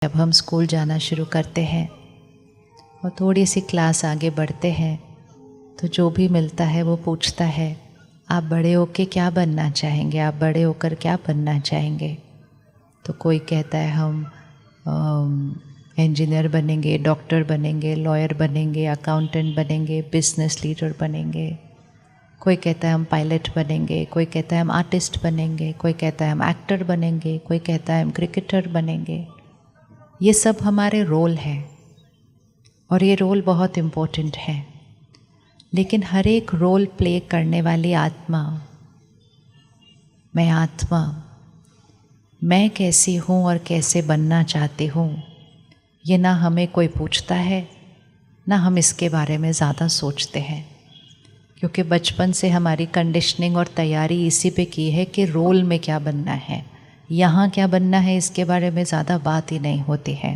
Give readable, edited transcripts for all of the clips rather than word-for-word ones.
जब हम स्कूल जाना शुरू करते हैं और थोड़ी सी क्लास आगे बढ़ते हैं तो जो भी मिलता है वो पूछता है आप बड़े होकर क्या बनना चाहेंगे, आप बड़े होकर क्या बनना चाहेंगे। तो कोई कहता है हम इंजीनियर बनेंगे, डॉक्टर बनेंगे, लॉयर बनेंगे, अकाउंटेंट बनेंगे, बिजनेस लीडर बनेंगे। कोई कहता है हम पायलट बनेंगे, कोई कहता है हम आर्टिस्ट बनेंगे, कोई कहता है हम एक्टर बनेंगे, कोई कहता है हम क्रिकेटर बनेंगे। ये सब हमारे रोल हैं और ये रोल बहुत इम्पोर्टेंट है, लेकिन हर एक रोल प्ले करने वाली आत्मा, मैं कैसी हूँ और कैसे बनना चाहती हूँ, ये ना हमें कोई पूछता है ना हम इसके बारे में ज़्यादा सोचते हैं, क्योंकि बचपन से हमारी कंडीशनिंग और तैयारी इसी पे की है कि रोल में क्या बनना है, यहाँ क्या बनना है, इसके बारे में ज़्यादा बात ही नहीं होती है।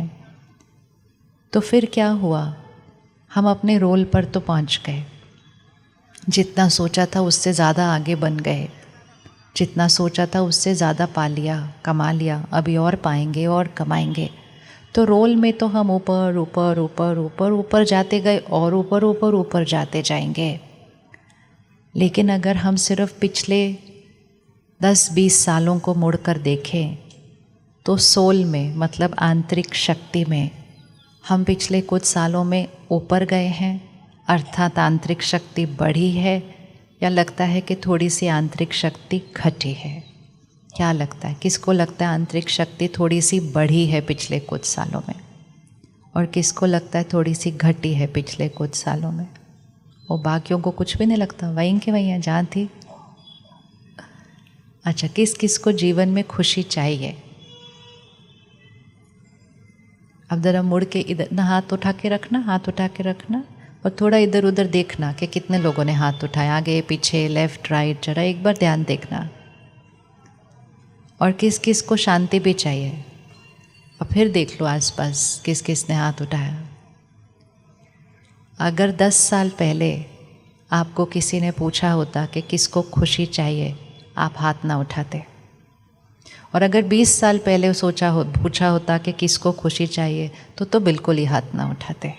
तो फिर क्या हुआ, हम अपने रोल पर तो पहुँच गए, जितना सोचा था उससे ज़्यादा आगे बन गए, जितना सोचा था उससे ज़्यादा पा लिया, कमा लिया, अभी और पाएंगे और कमाएंगे। तो रोल में तो हम ऊपर ऊपर ऊपर ऊपर ऊपर जाते गए और ऊपर ऊपर ऊपर जाते जाएंगे। लेकिन अगर हम सिर्फ पिछले 10-20 सालों को मुड़कर देखें तो सोल में, मतलब आंतरिक शक्ति में, हम पिछले कुछ सालों में ऊपर गए हैं, अर्थात आंतरिक शक्ति बढ़ी है, या लगता है कि थोड़ी सी आंतरिक शक्ति घटी है। क्या लगता है, किसको लगता है आंतरिक शक्ति थोड़ी सी बढ़ी है पिछले कुछ सालों में, और किसको लगता है थोड़ी सी घटी है पिछले कुछ सालों में? वो बाकियों को कुछ भी नहीं लगता, वहीं के वहीं जहाँ थी। अच्छा, किस किस को जीवन में खुशी चाहिए? अब ज़रा मुड़ के इधर ना, हाथ उठा के रखना, हाथ उठा के रखना, और थोड़ा इधर उधर देखना कि कितने लोगों ने हाथ उठाया, आगे पीछे, लेफ़्ट राइट, जरा एक बार ध्यान देखना। और किस किस को शांति भी चाहिए, और फिर देख लो आसपास किस किस ने हाथ उठाया। अगर 10 साल पहले आपको किसी ने पूछा होता कि किसको खुशी चाहिए, आप हाथ ना उठाते। और अगर 20 साल पहले पूछा होता कि किसको खुशी चाहिए, तो बिल्कुल ही हाथ ना उठाते।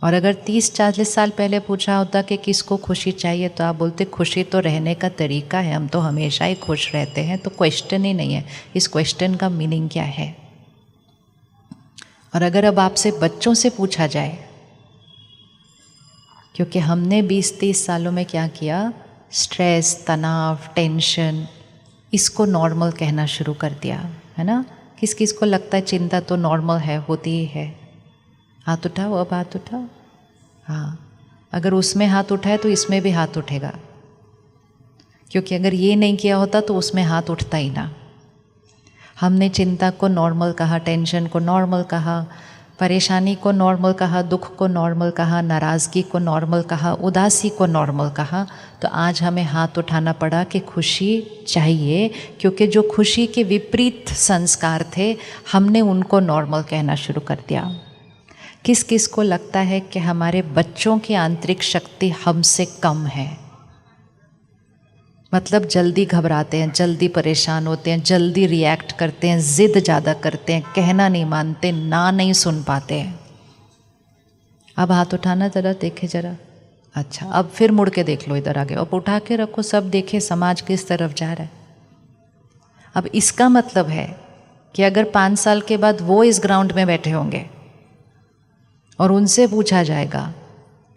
और अगर 30-40 साल पहले पूछा होता कि किसको खुशी चाहिए, तो आप बोलते खुशी तो रहने का तरीका है, हम तो हमेशा ही खुश रहते हैं, तो क्वेश्चन ही नहीं है, इस क्वेश्चन का मीनिंग क्या है। और अगर अब आपसे बच्चों से पूछा जाए, क्योंकि हमने 20-30 सालों में क्या किया, स्ट्रेस, तनाव, टेंशन, इसको नॉर्मल कहना शुरू कर दिया है ना। किस किस को लगता है चिंता तो नॉर्मल है, होती ही है? हाथ उठाओ, अब हाथ उठाओ। हाँ, अगर उसमें हाथ उठाए तो इसमें भी हाथ उठेगा, क्योंकि अगर ये नहीं किया होता तो उसमें हाथ उठता ही ना। हमने चिंता को नॉर्मल कहा, टेंशन को नॉर्मल कहा, परेशानी को नॉर्मल कहा, दुख को नॉर्मल कहा, नाराज़गी को नॉर्मल कहा, उदासी को नॉर्मल कहा। तो आज हमें हाथ उठाना पड़ा कि खुशी चाहिए, क्योंकि जो खुशी के विपरीत संस्कार थे हमने उनको नॉर्मल कहना शुरू कर दिया। किस किस को लगता है कि हमारे बच्चों की आंतरिक शक्ति हमसे कम है, मतलब जल्दी घबराते हैं, जल्दी परेशान होते हैं, जल्दी रिएक्ट करते हैं, ज़िद ज़्यादा करते हैं, कहना नहीं मानते, ना नहीं सुन पाते हैं? अब हाथ उठाना ज़रा, देखे ज़रा। अच्छा, अब फिर मुड़ के देख लो इधर आगे, अब उठा के रखो, सब देखे समाज किस तरफ जा रहा है। अब इसका मतलब है कि अगर 5 साल के बाद वो इस ग्राउंड में बैठे होंगे और उनसे पूछा जाएगा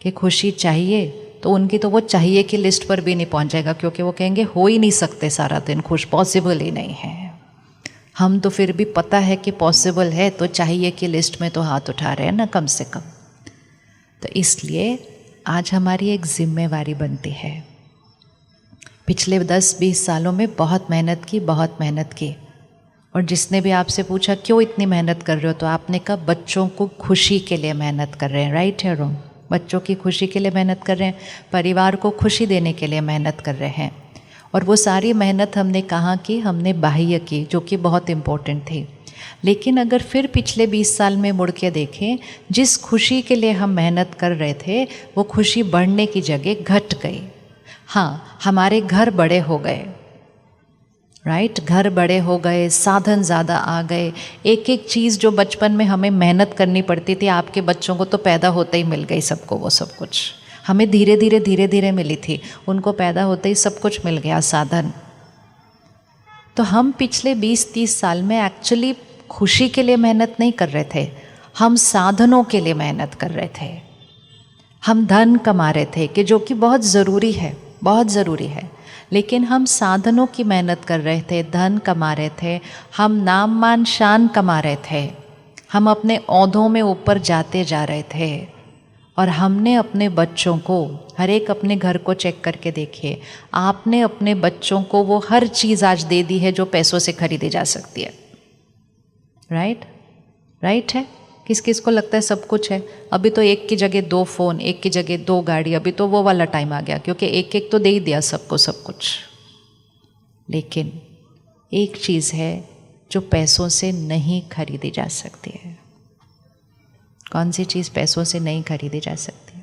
कि खुशी चाहिए, तो उनकी तो वो चाहिए की लिस्ट पर भी नहीं पहुंच जाएगा, क्योंकि वो कहेंगे हो ही नहीं सकते सारा दिन खुश, पॉसिबल ही नहीं है। हम तो फिर भी पता है कि पॉसिबल है, तो चाहिए की लिस्ट में तो हाथ उठा रहे हैं ना कम से कम। तो इसलिए आज हमारी एक जिम्मेवारी बनती है। पिछले 10-20 सालों में बहुत मेहनत की, और जिसने भी आपसे पूछा क्यों इतनी मेहनत कर रहे हो, तो आपने कहा बच्चों को खुशी के लिए मेहनत कर रहे हैं। राइट है रॉन्ग? बच्चों की खुशी के लिए मेहनत कर रहे हैं, परिवार को खुशी देने के लिए मेहनत कर रहे हैं। और वो सारी मेहनत हमने कहाँ की? हमने बाह्य की, जो कि बहुत इम्पोर्टेंट थी। लेकिन अगर फिर पिछले 20 साल में मुड़ के देखें, जिस खुशी के लिए हम मेहनत कर रहे थे वो खुशी बढ़ने की जगह घट गई। हाँ, हमारे घर बड़े हो गए, राइट। घर बड़े हो गए, साधन ज़्यादा आ गए, एक एक चीज़ जो बचपन में हमें मेहनत करनी पड़ती थी, आपके बच्चों को तो पैदा होते ही मिल गई सबको वो सब कुछ। हमें धीरे धीरे मिली थी, उनको पैदा होते ही सब कुछ मिल गया साधन। तो हम पिछले 20-30 साल में एक्चुअली खुशी के लिए मेहनत नहीं कर रहे थे, हम साधनों के लिए मेहनत कर रहे थे। हम धन कमा रहे थे कि जो कि बहुत ज़रूरी है, बहुत ज़रूरी है, लेकिन हम साधनों की मेहनत कर रहे थे, धन कमा रहे थे, हम नाम मान शान कमा रहे थे, हम अपने ओहदों में ऊपर जाते जा रहे थे। और हमने अपने बच्चों को, हर एक अपने घर को चेक करके देखिए, आपने अपने बच्चों को वो हर चीज़ आज दे दी है जो पैसों से खरीदी जा सकती है। राइट, राइट है। किस किस को लगता है सब कुछ है? अभी तो एक की जगह 2 फ़ोन, एक की जगह 2 गाड़ी, अभी तो वो वाला टाइम आ गया, क्योंकि एक एक तो दे ही दिया सबको सब कुछ। लेकिन एक चीज़ है जो पैसों से नहीं खरीदी जा सकती है। कौन सी चीज़ पैसों से नहीं खरीदी जा सकती?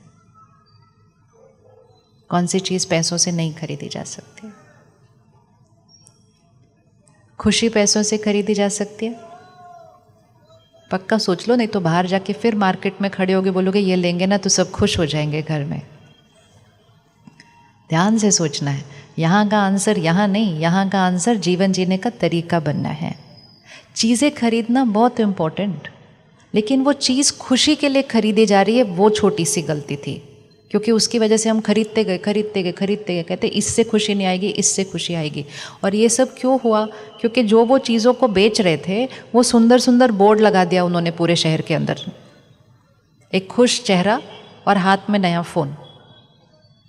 कौन सी चीज़ पैसों से नहीं खरीदी जा सकती? खुशी पैसों से खरीदी जा सकती है? पक्का सोच लो, नहीं तो बाहर जाके फिर मार्केट में खड़े होगे, बोलोगे ये लेंगे ना तो सब खुश हो जाएंगे घर में। ध्यान से सोचना है, यहाँ का आंसर यहाँ नहीं, यहाँ का आंसर जीवन जीने का तरीका बनना है। चीज़ें खरीदना बहुत इम्पोर्टेंट, लेकिन वो चीज़ खुशी के लिए खरीदी जा रही है, वो छोटी सी गलती थी, क्योंकि उसकी वजह से हम खरीदते गए, कहते इससे खुशी नहीं आएगी, इससे खुशी आएगी। और ये सब क्यों हुआ? क्योंकि जो वो चीज़ों को बेच रहे थे, वो सुंदर सुंदर बोर्ड लगा दिया उन्होंने पूरे शहर के अंदर, एक खुश चेहरा और हाथ में नया फ़ोन,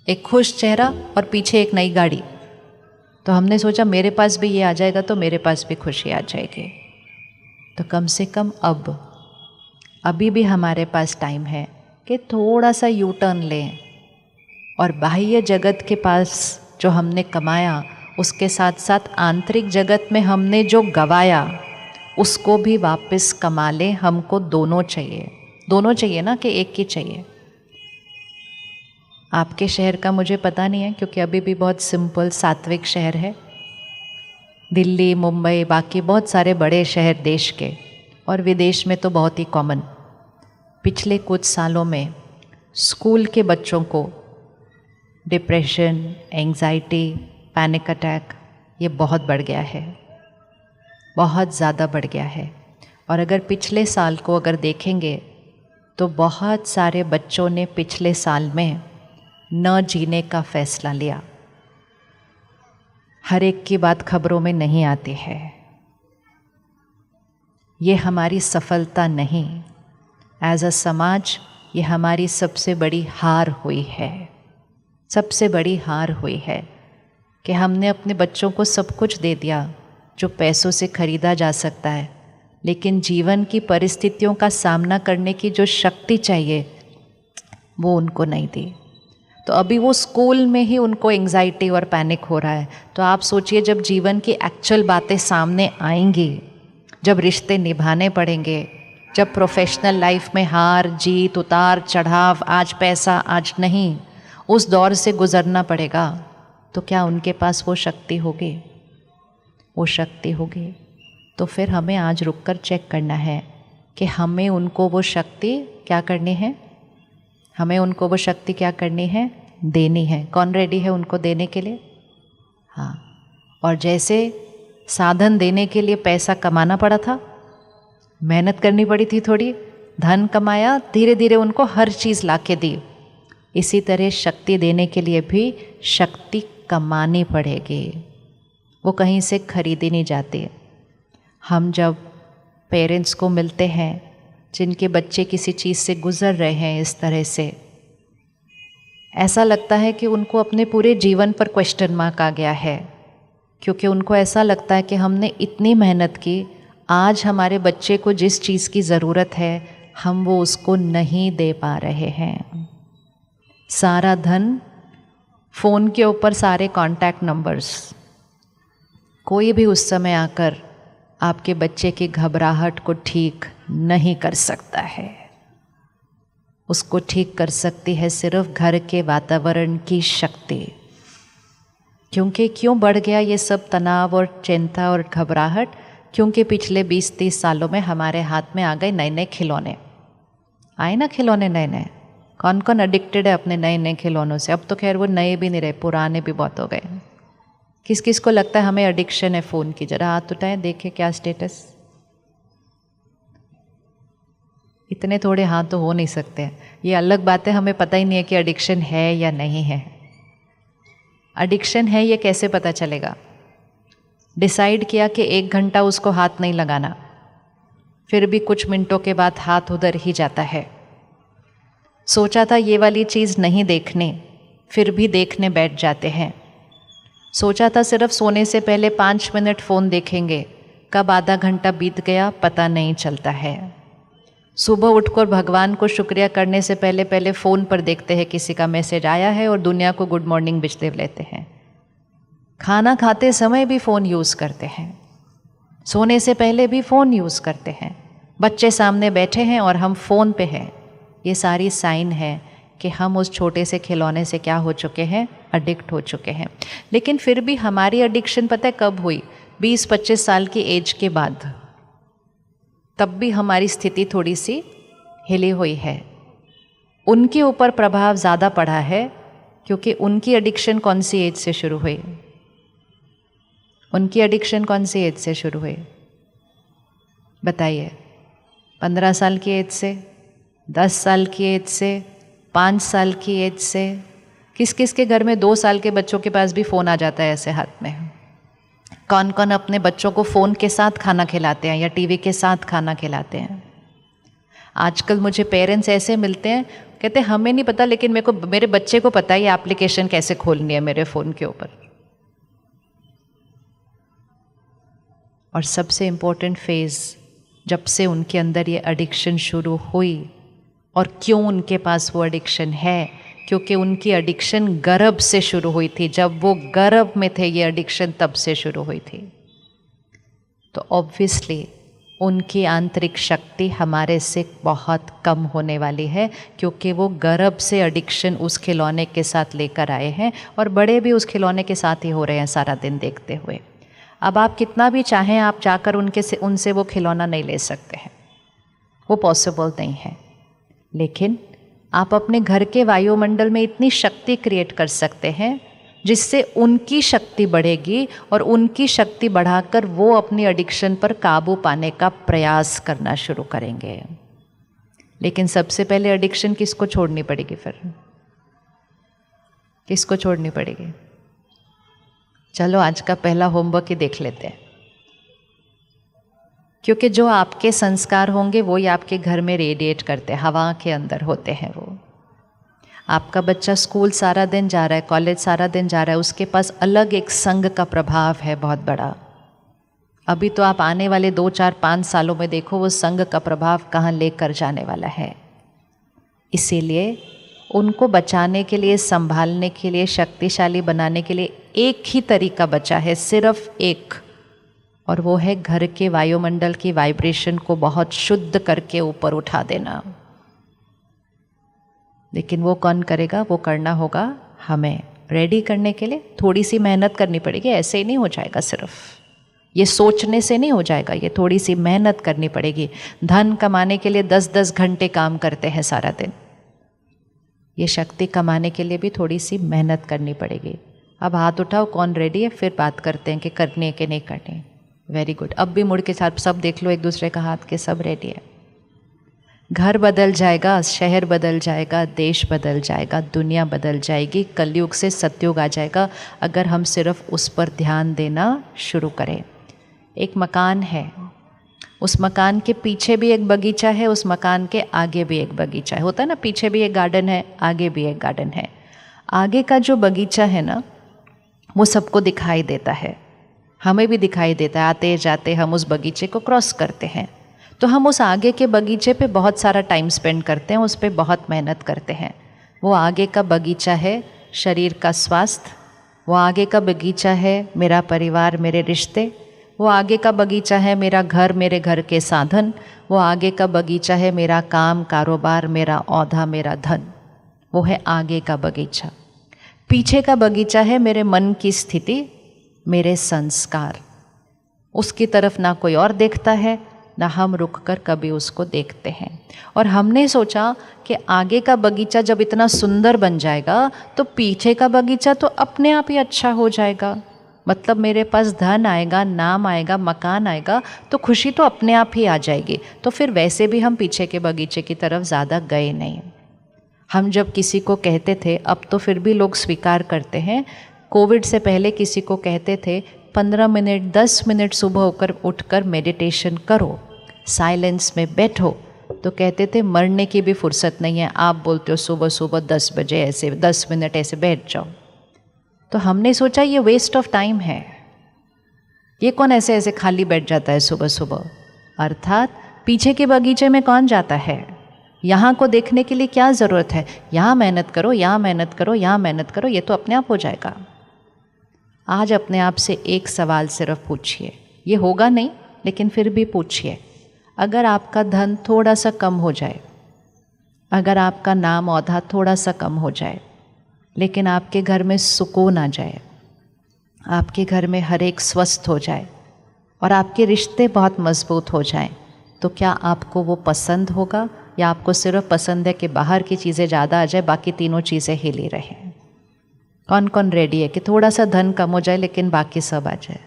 एक खुश चेहरा और पीछे एक नई गाड़ी। तो हमने सोचा मेरे पास भी ये आ जाएगा तो मेरे पास भी खुशी आ जाएगी। तो कम से कम अभी भी हमारे पास टाइम है कि थोड़ा सा यू टर्न लें और बाह्य जगत के पास जो हमने कमाया, उसके साथ साथ आंतरिक जगत में हमने जो गवाया, उसको भी वापस कमा लें। हमको दोनों चाहिए, दोनों चाहिए ना कि एक ही चाहिए? आपके शहर का मुझे पता नहीं है, क्योंकि अभी भी बहुत सिंपल सात्विक शहर है। दिल्ली, मुंबई, बाकी बहुत सारे बड़े शहर देश के और विदेश में तो बहुत ही कॉमन। पिछले कुछ सालों में स्कूल के बच्चों को डिप्रेशन, एंजाइटी, पैनिक अटैक ये बहुत बढ़ गया है, बहुत ज़्यादा बढ़ गया है। और अगर पिछले साल को अगर देखेंगे तो बहुत सारे बच्चों ने पिछले साल में न जीने का फैसला लिया। हर एक की बात खबरों में नहीं आती है। ये हमारी सफलता नहीं, एज अ समाज ये हमारी सबसे बड़ी हार हुई है, सबसे बड़ी हार हुई है कि हमने अपने बच्चों को सब कुछ दे दिया जो पैसों से खरीदा जा सकता है, लेकिन जीवन की परिस्थितियों का सामना करने की जो शक्ति चाहिए वो उनको नहीं दी। तो अभी वो स्कूल में ही उनको एंजाइटी और पैनिक हो रहा है। तो आप सोचिए जब जीवन की एक्चुअल बातें सामने आएंगी, जब रिश्ते निभाने पड़ेंगे, जब प्रोफेशनल लाइफ में हार जीत, उतार चढ़ाव, आज पैसा आज नहीं, उस दौर से गुजरना पड़ेगा, तो क्या उनके पास वो शक्ति होगी? वो शक्ति होगी तो फिर हमें आज रुककर चेक करना है कि हमें उनको वो शक्ति क्या करनी है, हमें उनको वो शक्ति क्या करनी है, देनी है। कौन रेडी है उनको देने के लिए? हाँ। और जैसे साधन देने के लिए पैसा कमाना पड़ा था, मेहनत करनी पड़ी थी, थोड़ी धन कमाया, धीरे धीरे उनको हर चीज़ ला के दी, इसी तरह शक्ति देने के लिए भी शक्ति कमानी पड़ेगी, वो कहीं से खरीदी नहीं जाती। हम जब पेरेंट्स को मिलते हैं जिनके बच्चे किसी चीज़ से गुज़र रहे हैं, इस तरह से ऐसा लगता है कि उनको अपने पूरे जीवन पर क्वेश्चन मार्क आ गया है, क्योंकि उनको ऐसा लगता है कि हमने इतनी मेहनत की, आज हमारे बच्चे को जिस चीज़ की ज़रूरत है हम वो उसको नहीं दे पा रहे हैं। सारा धन, फ़ोन के ऊपर सारे कॉन्टैक्ट नंबर्स, कोई भी उस समय आकर आपके बच्चे की घबराहट को ठीक नहीं कर सकता है। उसको ठीक कर सकती है सिर्फ घर के वातावरण की शक्ति, क्योंकि क्यों बढ़ गया ये सब तनाव और चिंता और घबराहट? क्योंकि पिछले 20-30 सालों में हमारे हाथ में आ गए नए नए खिलौने। आए ना खिलौने नए नए, कौन कौन एडिक्टेड है अपने नए नए खिलौनों से? अब तो खैर वो नए भी नहीं रहे, पुराने भी बहुत हो गए। किस किस को लगता है हमें एडिक्शन है फ़ोन की? जरा हाथ उठाएं, देखें क्या स्टेटस। इतने थोड़े हाथ तो हो नहीं सकते। ये अलग बात है, हमें पता ही नहीं है कि एडिक्शन है या नहीं है। एडिक्शन है ये कैसे पता चलेगा? डिसाइड किया कि 1 घंटा उसको हाथ नहीं लगाना, फिर भी कुछ मिनटों के बाद हाथ उधर ही जाता है। सोचा था ये वाली चीज़ नहीं देखनी, फिर भी देखने बैठ जाते हैं। सोचा था सिर्फ सोने से पहले 5 मिनट फ़ोन देखेंगे, कब आधा घंटा बीत गया पता नहीं चलता है। सुबह उठकर भगवान को शुक्रिया करने से पहले पहले फ़ोन पर देखते हैं किसी का मैसेज आया है और दुनिया को गुड मॉर्निंग विश दे लेते हैं। खाना खाते समय भी फ़ोन यूज़ करते हैं, सोने से पहले भी फ़ोन यूज़ करते हैं। बच्चे सामने बैठे हैं और हम फ़ोन पे हैं। ये सारी साइन है कि हम उस छोटे से खिलौने से क्या हो चुके हैं? एडिक्ट हो चुके हैं। लेकिन फिर भी हमारी एडिक्शन पता है कब हुई? 20-25 साल की एज के बाद। तब भी हमारी स्थिति थोड़ी सी हिली हुई है। उनके ऊपर प्रभाव ज़्यादा पड़ा है क्योंकि उनकी एडिक्शन कौन सी एज से शुरू हुई? उनकी एडिक्शन कौन सी एज से शुरू हुई? बताइए। 15 साल की एज से, 10 साल की एज से, 5 साल की एज से? किस किस के घर में 2 साल के बच्चों के पास भी फ़ोन आ जाता है ऐसे हाथ में? कौन कौन अपने बच्चों को फ़ोन के साथ खाना खिलाते हैं या टीवी के साथ खाना खिलाते हैं? आजकल मुझे पेरेंट्स ऐसे मिलते हैं, कहते हैं हमें नहीं पता लेकिन मेरे बच्चे को पता है ये एप्लीकेशन कैसे खोलनी है मेरे फ़ोन के ऊपर। और सबसे इम्पोर्टेंट फेज़, जब से उनके अंदर ये एडिक्शन शुरू हुई, और क्यों उनके पास वो एडिक्शन है? क्योंकि उनकी एडिक्शन गर्भ से शुरू हुई थी। जब वो गर्भ में थे ये एडिक्शन तब से शुरू हुई थी। तो ऑब्वियसली उनकी आंतरिक शक्ति हमारे से बहुत कम होने वाली है, क्योंकि वो गर्भ से एडिक्शन उस खिलौने के साथ लेकर आए हैं और बड़े भी उस खिलौने के साथ ही हो रहे हैं सारा दिन देखते हुए। अब आप कितना भी चाहें, आप जाकर उनसे वो खिलौना नहीं ले सकते हैं, वो पॉसिबल नहीं है। लेकिन आप अपने घर के वायुमंडल में इतनी शक्ति क्रिएट कर सकते हैं जिससे उनकी शक्ति बढ़ेगी और उनकी शक्ति बढ़ाकर वो अपनी एडिक्शन पर काबू पाने का प्रयास करना शुरू करेंगे। लेकिन सबसे पहले एडिक्शन किसको छोड़नी पड़ेगी? फिर किसको छोड़नी पड़ेगी? चलो आज का पहला होमवर्क ही देख लेते हैं, क्योंकि जो आपके संस्कार होंगे वो ही आपके घर में रेडिएट करते हैं, हवा के अंदर होते हैं वो। आपका बच्चा स्कूल सारा दिन जा रहा है, कॉलेज सारा दिन जा रहा है, उसके पास अलग एक संग का प्रभाव है बहुत बड़ा। अभी तो आप आने वाले 2, 4, 5 सालों में देखो वो संग का प्रभाव कहाँ लेकर जाने वाला है। इसीलिए उनको बचाने के लिए, संभालने के लिए, शक्तिशाली बनाने के लिए एक ही तरीका बचा है, सिर्फ एक, और वो है घर के वायुमंडल की वाइब्रेशन को बहुत शुद्ध करके ऊपर उठा देना। लेकिन वो कौन करेगा? वो करना होगा हमें। रेडी करने के लिए थोड़ी सी मेहनत करनी पड़ेगी, ऐसे ही नहीं हो जाएगा। सिर्फ ये सोचने से नहीं हो जाएगा, ये थोड़ी सी मेहनत करनी पड़ेगी। धन कमाने के लिए 10-10 घंटे काम करते हैं सारा दिन, ये शक्ति कमाने के लिए भी थोड़ी सी मेहनत करनी पड़ेगी। अब हाथ उठाओ, कौन रेडी है? फिर बात करते हैं कि करनी है कि नहीं करनी। Very good. अब भी मुड़ के साथ सब देख लो एक दूसरे का हाथ के, सब रेडी है। घर बदल जाएगा, शहर बदल जाएगा, देश बदल जाएगा, दुनिया बदल जाएगी, कलयुग से सतयुग आ जाएगा अगर हम सिर्फ उस पर ध्यान देना शुरू करें। एक मकान है, उस मकान के पीछे भी एक बगीचा है, उस मकान के आगे भी एक बगीचा है। होता है ना, पीछे भी एक गार्डन है, आगे भी एक गार्डन है। आगे का जो बगीचा है ना, वो सबको दिखाई देता है, हमें भी दिखाई देता है। आते जाते हम उस बगीचे को क्रॉस करते हैं, तो हम उस आगे के बगीचे पे बहुत सारा टाइम स्पेंड करते हैं, उस पर बहुत मेहनत करते हैं। वो आगे का बगीचा है शरीर का स्वास्थ्य, वो आगे का बगीचा है मेरा परिवार, मेरे रिश्ते, वो आगे का बगीचा है मेरा घर, मेरे घर के साधन, वो आगे का बगीचा है मेरा काम, कारोबार, मेरा औहदा, मेरा धन। वो है आगे का बगीचा। पीछे का बगीचा है मेरे मन की स्थिति, मेरे संस्कार। उसकी तरफ ना कोई और देखता है, ना हम रुक कर कभी उसको देखते हैं। और हमने सोचा कि आगे का बगीचा जब इतना सुंदर बन जाएगा तो पीछे का बगीचा तो अपने आप ही अच्छा हो जाएगा। मतलब मेरे पास धन आएगा, नाम आएगा, मकान आएगा, तो खुशी तो अपने आप ही आ जाएगी। तो फिर वैसे भी हम पीछे के बगीचे की तरफ ज़्यादा गए नहीं। हम जब किसी को कहते थे, अब तो फिर भी लोग स्वीकार करते हैं, कोविड से पहले किसी को कहते थे 15 मिनट 10 मिनट सुबह होकर उठकर मेडिटेशन करो, साइलेंस में बैठो, तो कहते थे मरने की भी फुर्सत नहीं है, आप बोलते हो सुबह सुबह 10 बजे ऐसे 10 मिनट ऐसे बैठ जाओ। तो हमने सोचा ये वेस्ट ऑफ टाइम है, ये कौन ऐसे ऐसे खाली बैठ जाता है सुबह सुबह। अर्थात पीछे के बगीचे में कौन जाता है, यहाँ को देखने के लिए क्या ज़रूरत है, यहाँ मेहनत करो, यहाँ मेहनत करो, यहाँ मेहनत करो, ये तो अपने आप हो जाएगा। आज अपने आप से एक सवाल सिर्फ पूछिए, ये होगा नहीं लेकिन फिर भी पूछिए, अगर आपका धन थोड़ा सा कम हो जाए, अगर आपका नाम औधा थोड़ा सा कम हो जाए, लेकिन आपके घर में सुकून आ जाए, आपके घर में हर एक स्वस्थ हो जाए और आपके रिश्ते बहुत मजबूत हो जाएं, तो क्या आपको वो पसंद होगा, या आपको सिर्फ पसंद है कि बाहर की चीज़ें ज़्यादा आ जाए, बाकी तीनों चीज़ें हिली रहें? कौन कौन रेडी है कि थोड़ा सा धन कम हो जाए लेकिन बाकी सब आ जाए?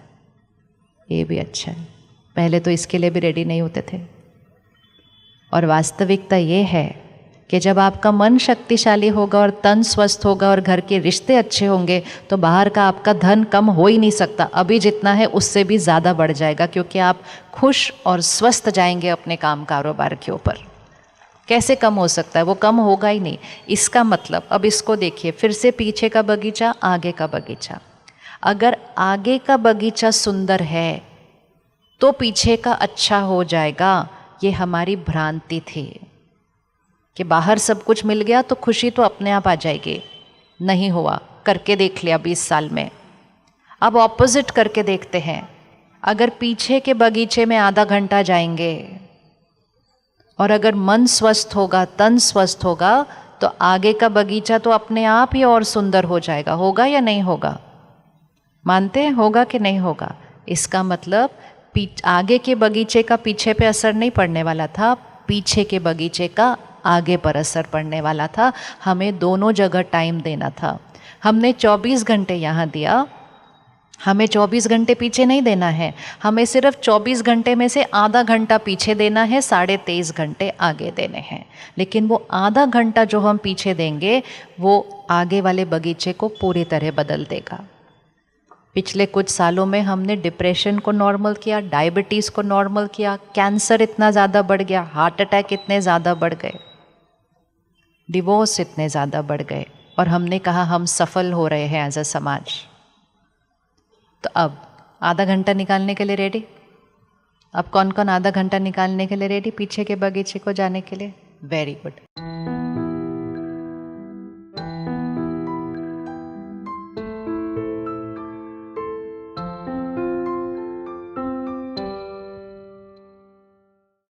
ये भी अच्छा है। पहले तो इसके लिए भी रेडी नहीं होते थे। और वास्तविकता ये है कि जब आपका मन शक्तिशाली होगा और तन स्वस्थ होगा और घर के रिश्ते अच्छे होंगे, तो बाहर का आपका धन कम हो ही नहीं सकता। अभी जितना है उससे भी ज़्यादा बढ़ जाएगा, क्योंकि आप खुश और स्वस्थ जाएंगे अपने काम कारोबार के ऊपर। कैसे कम हो सकता है? वो कम होगा ही नहीं। इसका मतलब अब इसको देखिए, फिर से पीछे का बगीचा, आगे का बगीचा। अगर आगे का बगीचा सुंदर है तो पीछे का अच्छा हो जाएगा, ये हमारी भ्रांति थी कि बाहर सब कुछ मिल गया तो खुशी तो अपने आप आ जाएगी। नहीं हुआ, करके देख लिया 20 साल में। अब ऑपोजिट करके देखते हैं। अगर पीछे के बगीचे में आधा घंटा जाएंगे और अगर मन स्वस्थ होगा, तन स्वस्थ होगा, तो आगे का बगीचा तो अपने आप ही और सुंदर हो जाएगा। होगा या नहीं होगा? मानते हैं होगा कि नहीं होगा? इसका मतलब आगे के बगीचे का पीछे पे असर नहीं पड़ने वाला था, पीछे के बगीचे का आगे पर असर पड़ने वाला था। हमें दोनों जगह टाइम देना था। हमने 24 घंटे यहाँ दिया, हमें 24 घंटे पीछे नहीं देना है। हमें सिर्फ 24 घंटे में से आधा घंटा पीछे देना है, 23.5 घंटे आगे देने हैं। लेकिन वो आधा घंटा जो हम पीछे देंगे वो आगे वाले बगीचे को पूरी तरह बदल देगा। पिछले कुछ सालों में हमने डिप्रेशन को नॉर्मल किया, डायबिटीज़ को नॉर्मल किया, कैंसर इतना ज़्यादा बढ़ गया, हार्ट अटैक इतने ज़्यादा बढ़ गए, डिवोर्स इतने ज़्यादा बढ़ गए, और हमने कहा हम सफल हो रहे हैं एज अ समाज। तो अब आधा घंटा निकालने के लिए रेडी? अब कौन कौन आधा घंटा निकालने के लिए रेडी पीछे के बगीचे को जाने के लिए? Very good.